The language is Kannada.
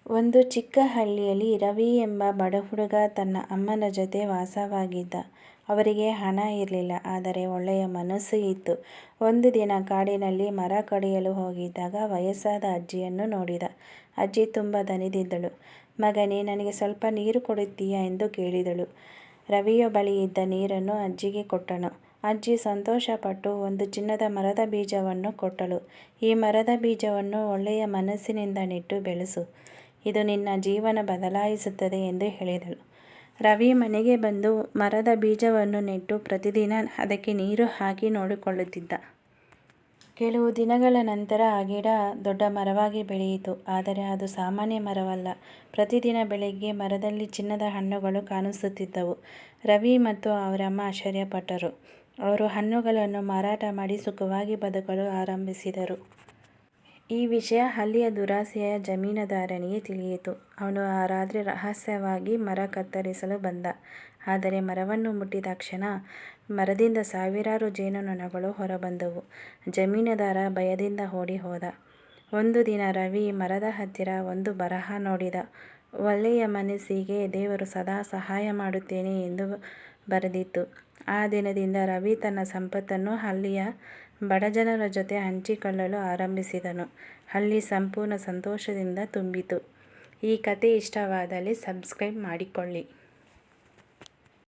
ಒಂದು ಚಿಕ್ಕ ಹಳ್ಳಿಯಲ್ಲಿ ರವಿ ಎಂಬ ಬಡ ಹುಡುಗ ತನ್ನ ಅಮ್ಮನ ಜೊತೆ ವಾಸವಾಗಿದ್ದ. ಅವರಿಗೆ ಹಣ ಇರಲಿಲ್ಲ, ಆದರೆ ಒಳ್ಳೆಯ ಮನಸ್ಸು ಇತ್ತು. ಒಂದು ದಿನ ಕಾಡಿನಲ್ಲಿ ಮರ ಕಡಿಯಲು ಹೋಗಿದ್ದಾಗ ವಯಸ್ಸಾದ ಅಜ್ಜಿಯನ್ನು ನೋಡಿದ. ಅಜ್ಜಿ ತುಂಬ ದಣಿದಿದ್ದಳು. "ಮಗನೇ, ನನಗೆ ಸ್ವಲ್ಪ ನೀರು ಕೊಡುತ್ತೀಯಾ?" ಎಂದು ಕೇಳಿದಳು. ರವಿಯ ಬಳಿ ಇದ್ದ ನೀರನ್ನು ಅಜ್ಜಿಗೆ ಕೊಟ್ಟನು. ಅಜ್ಜಿ ಸಂತೋಷಪಟ್ಟು ಒಂದು ಚಿನ್ನದ ಮರದ ಬೀಜವನ್ನು ಕೊಟ್ಟಳು. "ಈ ಮರದ ಬೀಜವನ್ನು ಒಳ್ಳೆಯ ಮನಸ್ಸಿನಿಂದ ನೆಟ್ಟು ಬೆಳೆಸು. ಇದು ನಿನ್ನ ಜೀವನ ಬದಲಾಯಿಸುತ್ತದೆ" ಎಂದು ಹೇಳಿದಳು. ರವಿ ಮನೆಗೆ ಬಂದು ಮರದ ಬೀಜವನ್ನು ನೆಟ್ಟು ಪ್ರತಿದಿನ ಅದಕ್ಕೆ ನೀರು ಹಾಕಿ ನೋಡಿಕೊಳ್ಳುತ್ತಿದ್ದ. ಕೆಲವು ದಿನಗಳ ನಂತರ ಆ ಗಿಡ ದೊಡ್ಡ ಮರವಾಗಿ ಬೆಳೆಯಿತು. ಆದರೆ ಅದು ಸಾಮಾನ್ಯ ಮರವಲ್ಲ. ಪ್ರತಿದಿನ ಬೆಳಗ್ಗೆ ಮರದಲ್ಲಿ ಚಿನ್ನದ ಹಣ್ಣುಗಳು ಕಾಣಿಸುತ್ತಿದ್ದವು. ರವಿ ಮತ್ತು ಅವರಮ್ಮ ಆಶ್ಚರ್ಯಪಟ್ಟರು. ಅವರು ಹಣ್ಣುಗಳನ್ನು ಮಾರಾಟ ಮಾಡಿ ಸುಖವಾಗಿ ಬದುಕಲು ಆರಂಭಿಸಿದರು. ಈ ವಿಷಯ ಹಳ್ಳಿಯ ದುರಾಸೆಯ ಜಮೀನುದಾರನಿಗೆ ತಿಳಿಯಿತು. ಅವನು ಆ ರಾತ್ರಿ ರಹಸ್ಯವಾಗಿ ಮರ ಕತ್ತರಿಸಲು ಬಂದ. ಆದರೆ ಮರವನ್ನು ಮುಟ್ಟಿದ ಕ್ಷಣ ಮರದಿಂದ ಸಾವಿರಾರು ಜೇನುನೊಣಗಳು ಹೊರಬಂದವು. ಜಮೀನುದಾರ ಭಯದಿಂದ ಓಡಿ ಹೋದ. ಒಂದು ದಿನ ರವಿ ಮರದ ಹತ್ತಿರ ಒಂದು ಬರಹ ನೋಡಿದ. "ಒಳ್ಳೆಯ ಮನಸ್ಸಿಗೆ ದೇವರು ಸದಾ ಸಹಾಯ ಮಾಡುತ್ತೇನೆ" ಎಂದು ಬರೆದಿತ್ತು. ಆ ದಿನದಿಂದ ರವಿ ತನ್ನ ಸಂಪತ್ತನ್ನು ಹಳ್ಳಿಯ ಬಡಜನರ ಜೊತೆ ಹಂಚಿಕೊಳ್ಳಲು ಆರಂಭಿಸಿದನು. ಹಳ್ಳಿ ಸಂಪೂರ್ಣ ಸಂತೋಷದಿಂದ ತುಂಬಿತು. ಈ ಕಥೆ ಇಷ್ಟವಾದಲ್ಲಿ ಸಬ್ಸ್ಕ್ರೈಬ್ ಮಾಡಿಕೊಳ್ಳಿ.